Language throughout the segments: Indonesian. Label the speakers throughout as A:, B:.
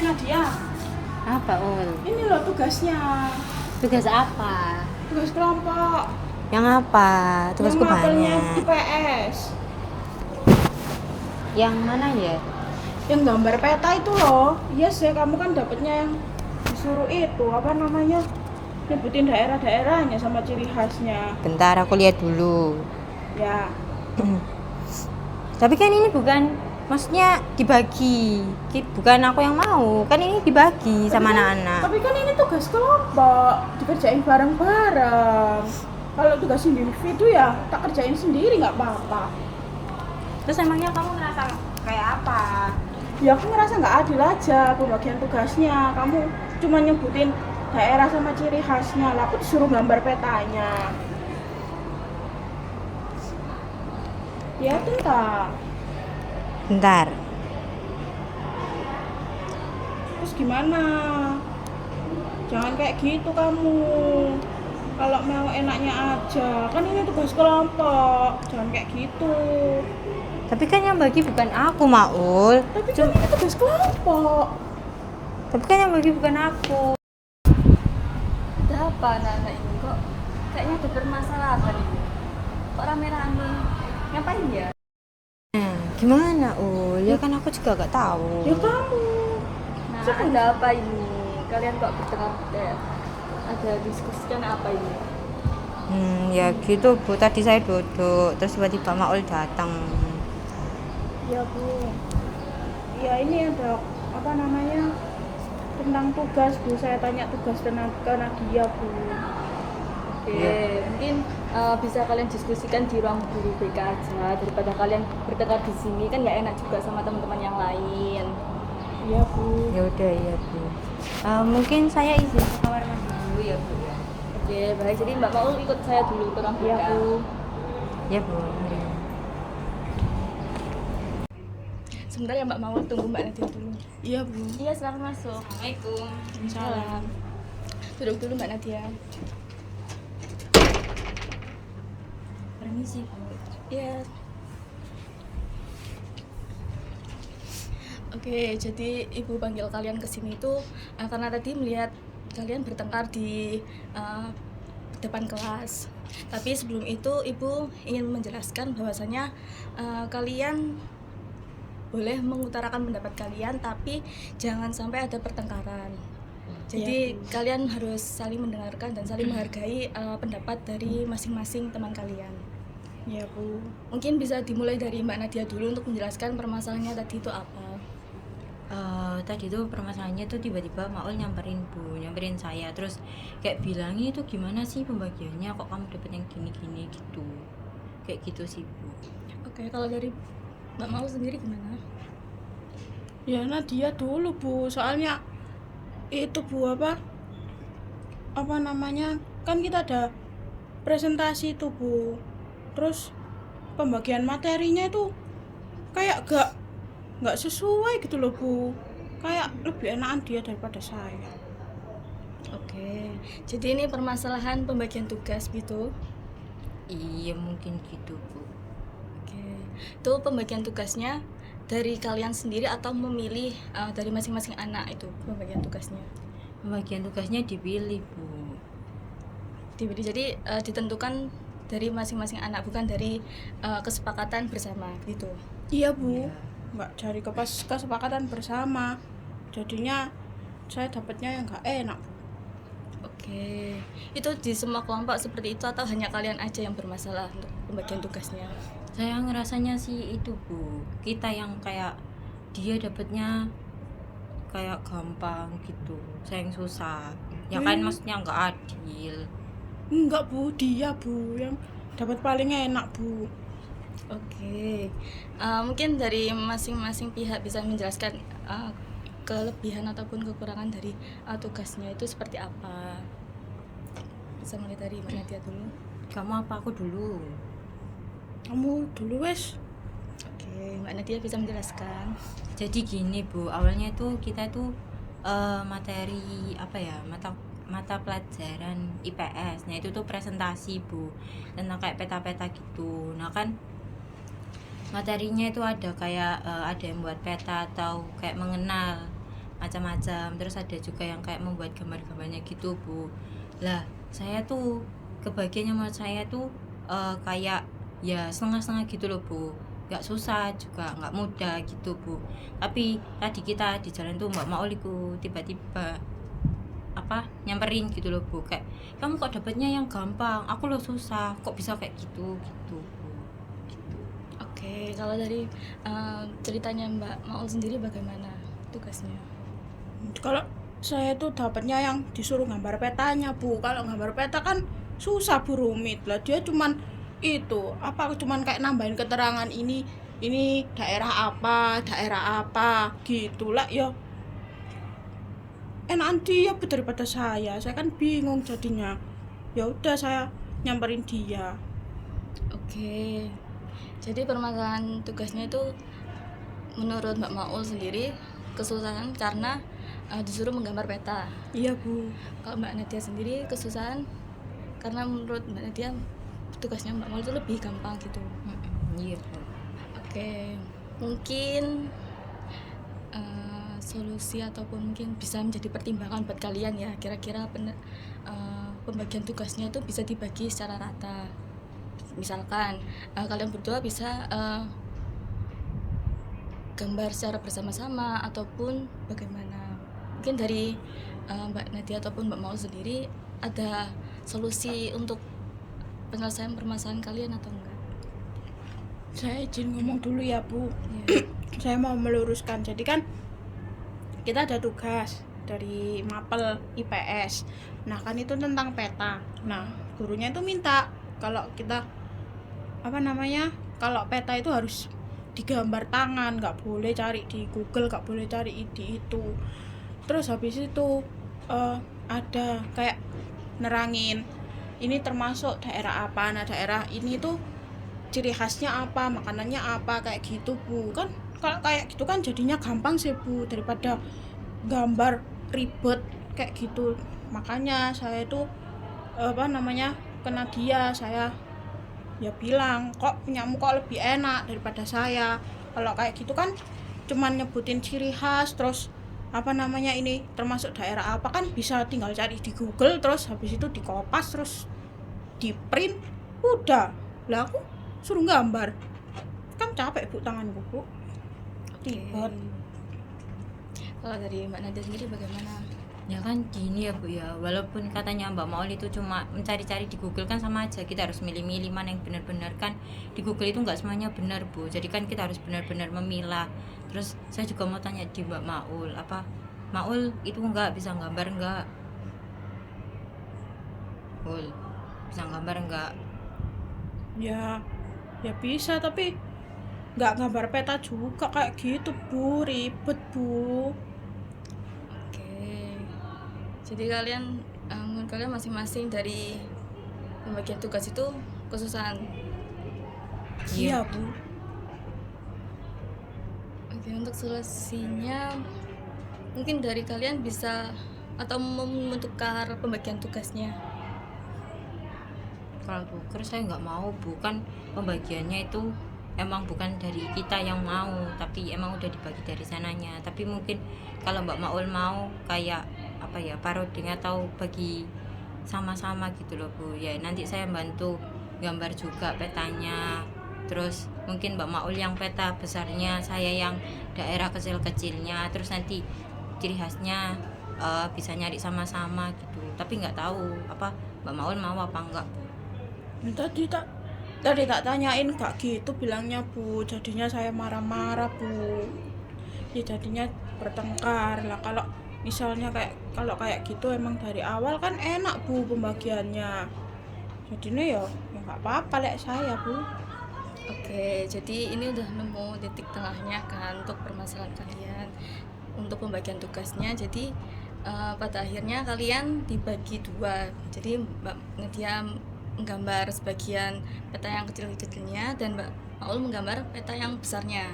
A: Nadia.
B: Apa, Ul?
A: Ini loh tugasnya.
B: Tugas apa?
A: Tugas kelompok.
B: Yang apa? Tugasku
A: Yang mapelnya
B: banyak.
A: IPS.
B: Yang mana ya?
A: Yang gambar peta itu loh. Iya sih, kamu kan dapetnya yang disuruh itu apa namanya? Nyebutin daerah-daerahnya sama ciri khasnya.
B: Bentar, aku lihat dulu.
A: Ya.
B: Tapi kan ini bukan, maksudnya dibagi. Bukan aku yang mau. Kan ini dibagi sama anak-anak.
A: Tapi kan ini tugas kelompok, dikerjain bareng-bareng. Kalau tugas individu ya tak kerjain sendiri nggak apa-apa.
B: Terus emangnya kamu ngerasa kayak apa?
A: Ya aku ngerasa nggak adil aja pembagian tugasnya. Kamu cuma nyebutin daerah sama ciri khasnya, lah aku disuruh gambar petanya. Ya tentang.
B: Bentar.
A: Terus gimana? Jangan kayak gitu kamu. Kalau mau enaknya aja, kan ini tugas kelompok. Jangan kayak gitu.
B: Tapi kan yang bagi bukan aku, Maul.
A: Tapi kan ini tugas kelompok.
B: Tapi kan yang bagi bukan aku.
C: Ada apa anak-anak ini kok kayaknya ada permasalahan ini? Kok rame-rame? Ngapain ya?
B: Gimana, Ul? Ya kan aku juga gak tahu.
A: Ya kamu.
C: Nah, ada apa ini? Kalian kok bertengkar? Ada diskusikan apa ini?
B: Ya gitu, Bu. Tadi saya duduk, terus tiba-tiba Maul datang.
A: Ya Bu. Ya ini ada apa namanya? Tentang tugas Bu. Saya tanya tugas ke Nadia Bu.
C: Oke, mungkin bisa kalian diskusikan di ruang guru BK aja daripada kalian bertengkar di sini, kan nggak enak juga sama teman-teman yang lain.
A: Iya Bu.
B: Ya udah ya, Bu. Mungkin saya izin ke kamar mandi dulu ya, Bu.
C: Oke, baik. Jadi Mbak Maul ikut saya dulu ke ruang BK.
A: Iya Bu.
B: Ya, Bu. Mari.
C: Sebentar ya Mbak Maul, tunggu Mbak Nadia dulu.
A: Iya Bu.
C: Iya, silakan masuk.
B: Assalamualaikum.
A: Salam.
C: Duduk dulu Mbak Nadia.
B: Permisi, Bu.
C: Iya. Oke, jadi Ibu panggil kalian ke sini itu karena tadi melihat kalian bertengkar di depan kelas. Tapi sebelum itu Ibu ingin menjelaskan bahwasanya kalian boleh mengutarakan pendapat kalian, tapi jangan sampai ada pertengkaran. Jadi kalian harus saling mendengarkan dan saling menghargai pendapat dari masing-masing teman kalian.
A: Iya Bu.
C: Mungkin bisa dimulai dari Mbak Nadia dulu untuk menjelaskan permasalahannya tadi itu apa.
B: Tadi tuh permasalahannya tuh tiba-tiba Maul nyamperin saya, terus kayak bilangnya itu gimana sih pembagiannya, kok kamu dapet yang gini-gini gitu, kayak gitu sih, Bu.
C: Oke, kalau dari Mbak Maul sendiri gimana?
A: Ya Nadia dulu Bu. Soalnya itu Bu apa namanya? Kan kita ada presentasi itu Bu. Terus pembagian materinya itu kayak nggak sesuai gitu loh Bu. Kayak lebih enakan dia daripada saya.
C: Oke, jadi ini permasalahan pembagian tugas gitu.
B: Iya mungkin gitu, Bu.
C: Oke, itu pembagian tugasnya dari kalian sendiri atau memilih dari masing-masing anak itu pembagian tugasnya?
B: Pembagian tugasnya dipilih, Bu.
C: Jadi ditentukan dari masing-masing anak, bukan dari kesepakatan bersama gitu.
A: Iya Bu.
B: Iya.
A: Nggak cari kesepakatan bersama. Jadinya saya dapatnya yang nggak enak.
C: Oke, itu di semua kelompok seperti itu atau hanya kalian aja yang bermasalah untuk pembagian tugasnya?
B: Saya ngerasanya sih itu, Bu. Kita yang kayak dia dapatnya kayak gampang gitu, saya yang susah. Ya kan maksudnya nggak adil.
A: Enggak Bu, dia Bu yang dapat paling enak Bu.
C: Oke, mungkin dari masing-masing pihak bisa menjelaskan kelebihan ataupun kekurangan dari tugasnya itu seperti apa. Bisa mulai dari Mbak Nadia dulu.
B: Kamu apa aku dulu?
A: Kamu dulu wes.
C: Oke, Mbak Nadia bisa menjelaskan.
B: Jadi gini, Bu, awalnya tuh kita tuh materi apa ya, mata pelajaran IPS. Nah itu tuh presentasi, Bu, tentang kayak peta-peta gitu. Nah kan materinya itu ada kayak ada yang buat peta atau kayak mengenal macam-macam, terus ada juga yang kayak membuat gambar-gambarnya gitu Bu. Lah saya tuh kebagiannya menurut saya tuh kayak ya setengah-setengah gitu loh Bu, nggak susah juga nggak mudah gitu Bu. Tapi tadi kita di jalan tuh Mbak Maul iku tiba-tiba nyamperin gitu loh Bu, kayak kamu kok dapatnya yang gampang, aku lo susah, kok bisa kayak gitu gitu Bu. Gitu.
C: Oke, kalau dari ceritanya Mbak Maul sendiri bagaimana tugasnya?
A: Kalau saya tuh dapatnya yang disuruh gambar petanya Bu. Kalau gambar peta kan susah Bu, rumit lah, dia cuman cuman kayak nambahin keterangan ini daerah apa gitulah ya. Enakan dia Bu daripada saya kan bingung jadinya. Ya udah saya nyamperin dia.
C: Oke, jadi permasalahan tugasnya itu menurut Mbak Maul sendiri kesusahan karena disuruh menggambar peta.
A: Iya Bu.
C: Kalau Mbak Nadia sendiri kesusahan karena menurut Mbak Nadia tugasnya Mbak Maul itu lebih gampang gitu.
B: Iya Bu.
C: Oke, mungkin solusi ataupun mungkin bisa menjadi pertimbangan buat kalian ya, kira-kira pembagian tugasnya itu bisa dibagi secara rata. Misalkan kalian berdua bisa gambar secara bersama-sama ataupun bagaimana. Mungkin dari Mbak Nadia ataupun Mbak Maul sendiri ada solusi untuk penyelesaian permasalahan kalian atau enggak?
A: Saya izin ngomong dulu ya Bu.
C: Ya.
A: Saya mau meluruskan. Jadi kan kita ada tugas dari Mapel IPS. Nah kan itu tentang peta. Nah gurunya itu minta kalau kita kalau peta itu harus digambar tangan, nggak boleh cari di Google, nggak boleh cari di itu. Terus habis itu ada kayak nerangin ini termasuk daerah apa. Nah daerah ini tuh ciri khasnya apa, makanannya apa, kayak gitu Bu. Kan kalau kayak gitu kan jadinya gampang sih Bu, daripada gambar ribet kayak gitu. Makanya saya itu ke Nadia, saya ya bilang kok punyamu kok lebih enak daripada saya. Kalau kayak gitu kan cuman nyebutin ciri khas, terus ini termasuk daerah apa, kan bisa tinggal cari di Google, terus habis itu dikopas, terus di print, udah lah aku suruh gambar kan capek Bu tanganku Bu. Ribet.
C: Kalau dari Mbak Nadia sendiri bagaimana?
B: Ya kan gini ya Bu ya, walaupun katanya Mbak Maul itu cuma mencari-cari di Google kan sama aja, kita harus milih-milih mana yang benar-benar. Kan di Google itu nggak semuanya benar Bu, jadi kan kita harus benar-benar memilah. Terus saya juga mau tanya di Mbak Maul, Maul itu nggak bisa gambar nggak? Maul bisa gambar nggak?
A: Ya bisa, tapi nggak gambar peta juga kayak gitu Bu, ribet Bu.
C: Oke, jadi kalian menurut kalian masing-masing dari pembagian tugas itu kesusahan.
A: Iya Bu.
C: Oke, untuk solusinya mungkin dari kalian bisa atau membentukkan pembagian tugasnya.
B: Kalau tuker saya nggak mau Bu, kan pembagiannya itu emang bukan dari kita yang mau, tapi emang udah dibagi dari sananya. Tapi mungkin kalau Mbak Maul mau kayak paroding atau bagi sama-sama gitu loh Bu, ya nanti saya bantu gambar juga petanya. Terus mungkin Mbak Maul yang peta besarnya, saya yang daerah kecil-kecilnya. Terus nanti ciri khasnya bisa nyari sama-sama gitu. Tapi nggak tahu Mbak Maul mau apa enggak Bu.
A: Tadi tak tanyain gak gitu bilangnya Bu, jadinya saya marah-marah Bu. Ya jadinya bertengkar lah. Kalau misalnya kayak gitu emang dari awal kan enak Bu pembagiannya. Jadinya ya nggak apa-apa lek saya Bu.
C: Oke, jadi ini udah nemu titik tengahnya kan untuk permasalahan kalian untuk pembagian tugasnya. Jadi pada akhirnya kalian dibagi dua. Jadi Mbak Nadia menggambar sebagian peta yang kecil-kecilnya dan Mbak Maul menggambar peta yang besarnya.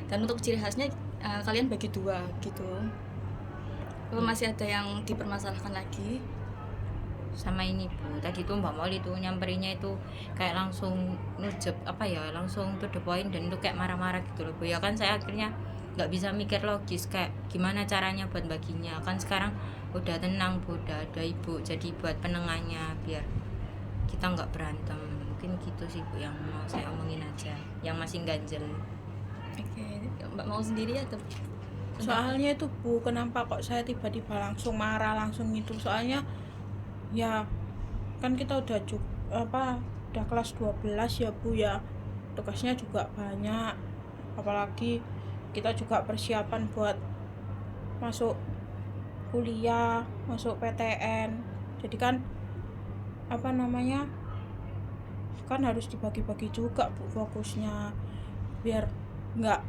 C: Dan untuk ciri khasnya kalian bagi dua gitu. Apa masih ada yang dipermasalahkan lagi?
B: Sama ini Bu, tadi tuh Mbak Maul itu nyamperinnya itu kayak langsung nujep langsung to the point, dan itu kayak marah-marah gitu loh Bu. Ya kan saya akhirnya nggak bisa mikir logis kayak gimana caranya buat baginya. Kan sekarang udah tenang Bu, udah ada ibu jadi buat penengahnya biar kita nggak berantem. Mungkin gitu sih Bu yang mau saya omongin aja, yang masih ganjel.
C: Oke, Mbak mau sendiri atau
A: Soalnya itu Bu, kenapa kok saya tiba-tiba langsung marah langsung itu? Soalnya ya kan kita udah kelas 12 ya Bu ya. Tugasnya juga banyak. Apalagi kita juga persiapan buat masuk kuliah, masuk PTN. Jadi kan kan harus dibagi-bagi juga Bu fokusnya biar nggak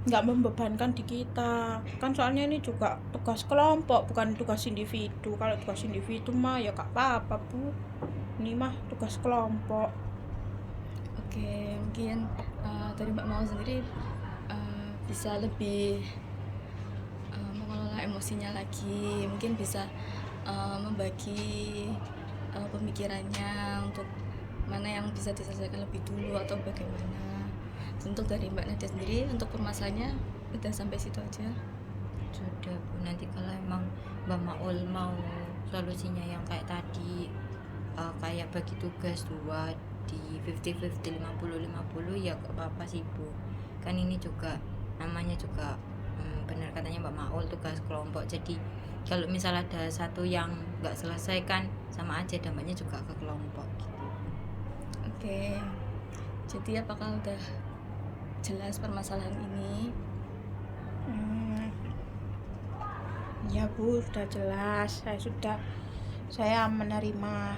A: nggak membebankan di kita kan, soalnya ini juga tugas kelompok bukan tugas individu. Kalau tugas individu mah ya gak apa-apa Bu, ini mah tugas kelompok.
C: Oke, mungkin dari Mbak mau sendiri bisa lebih mengelola emosinya lagi, mungkin bisa membagi pemikirannya untuk mana yang bisa diselesaikan lebih dulu atau bagaimana. Untuk dari Mbak Nadia sendiri untuk permasalahannya udah sampai situ aja.
B: Sudah Bu, nanti kalau emang Mbak Maul mau solusinya yang kayak tadi, kayak bagi tugas 2 di 50-50, 50-50 ya gak apa-apa sih Bu. Kan ini juga namanya juga benar katanya Mbak Maul tugas kelompok. Jadi kalau misal ada satu yang gak selesai kan sama aja dampaknya juga ke kelompok gitu.
C: Oke, jadi apakah udah jelas permasalahan ini?
A: Ya Bu, sudah jelas. Saya menerima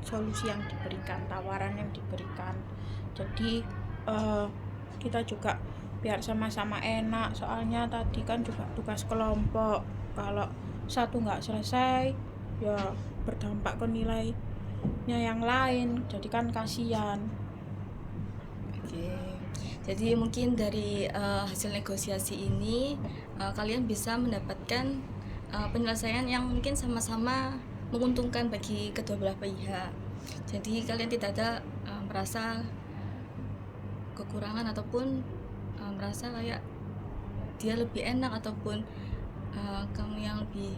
A: solusi yang diberikan, tawaran yang diberikan. Jadi kita juga biar sama-sama enak. Soalnya tadi kan juga tugas kelompok. Kalau satu nggak selesai, ya berdampak ke nilainya yang lain. Jadi kan kasihan.
C: Oke, jadi mungkin dari hasil negosiasi ini kalian bisa mendapatkan penyelesaian yang mungkin sama-sama menguntungkan bagi kedua belah pihak. Jadi kalian tidak ada merasa kekurangan ataupun merasa kayak dia lebih enak ataupun kamu yang lebih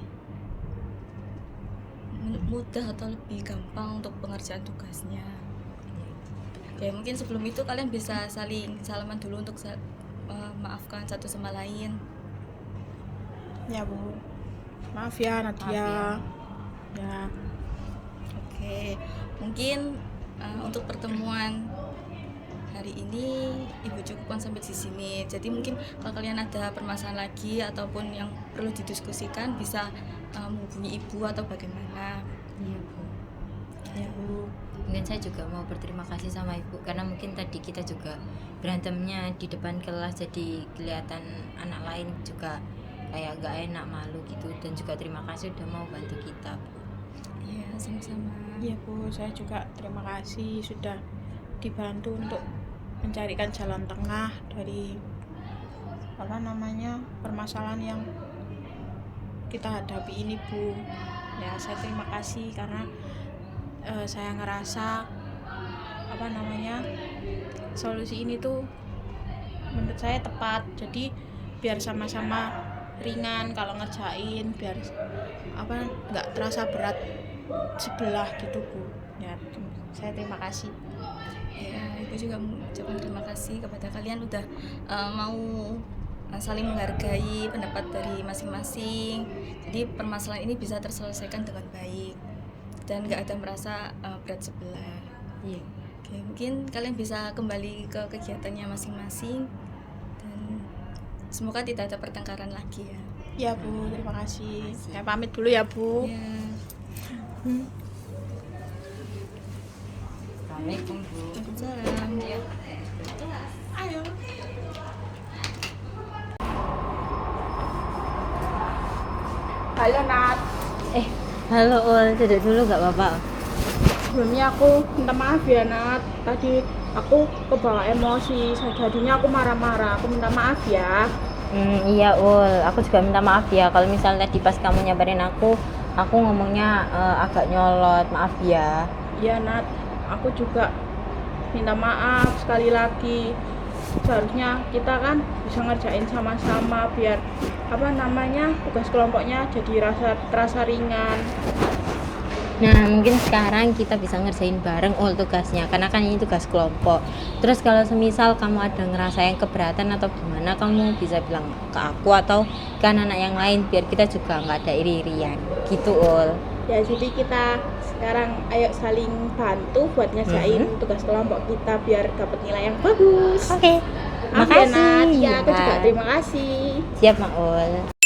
C: mudah atau lebih gampang untuk pengerjaan tugasnya. Oke, mungkin sebelum itu kalian bisa saling salaman dulu untuk maafkan satu sama lain.
A: Ya Bu, maaf ya Nadia. Ya.
C: Oke, mungkin untuk pertemuan hari ini Ibu cukupkan sampai di sini. Jadi mungkin kalau kalian ada permasalahan lagi ataupun yang perlu didiskusikan bisa menghubungi Ibu atau bagaimana.
B: Iya Bu.
A: Ya Bu.
B: Mungkin saya juga mau berterima kasih sama Ibu karena mungkin tadi kita juga berantemnya di depan kelas jadi kelihatan anak lain juga kayak gak enak, malu gitu. Dan juga terima kasih udah mau bantu kita Bu.
C: Iya, sama-sama.
A: Iya Bu, saya juga terima kasih sudah dibantu untuk mencarikan jalan tengah dari permasalahan yang kita hadapi ini Bu. Ya saya terima kasih karena saya ngerasa solusi ini tuh menurut saya tepat. Jadi biar sama-sama ringan kalau ngerjain, biar nggak terasa berat sebelah gitu Bu. Ya saya terima kasih.
C: Ya, Ibu juga mengucapkan terima kasih kepada kalian udah mau saling menghargai pendapat dari masing-masing. Jadi permasalahan ini bisa terselesaikan dengan baik dan nggak ada merasa berat sebelah.
B: Iya.
C: Oke, mungkin kalian bisa kembali ke kegiatannya masing-masing dan semoga tidak ada pertengkaran lagi ya.
A: Ya Bu, terima kasih. Saya pamit dulu ya Bu.
C: Ya.
B: Assalamualaikum Bu.
C: Waalaikumsalam.
A: Ayo. Halo Nat.
B: Halo Ul, duduk dulu gak apa-apa?
A: Sebelumnya aku minta maaf ya Nat. Tadi aku kebawa emosi, jadinya aku marah-marah. Aku minta maaf ya.
B: Iya Ul, aku juga minta maaf ya kalau misalnya tadi pas kamu nyamperin aku ngomongnya agak nyolot, maaf ya.
A: Iya Nat, aku juga minta maaf sekali lagi. Seharusnya kita kan bisa ngerjain sama-sama biar tugas kelompoknya jadi terasa ringan.
B: Nah, mungkin sekarang kita bisa ngerjain bareng tugasnya, karena kan ini tugas kelompok. Terus kalau semisal kamu ada ngerasa yang keberatan atau gimana, kamu bisa bilang ke aku atau ke anak-anak yang lain, biar kita juga nggak ada iri-irian gitu, Ul.
A: Ya, jadi kita sekarang ayo saling bantu buat ngerjain tugas kelompok kita biar dapat nilai yang bagus.
B: Oke.
A: Maaf ya,
B: Makasih.
A: Nat. Ya, aku
B: Ya.
A: juga terima kasih.
B: Siap, Maul.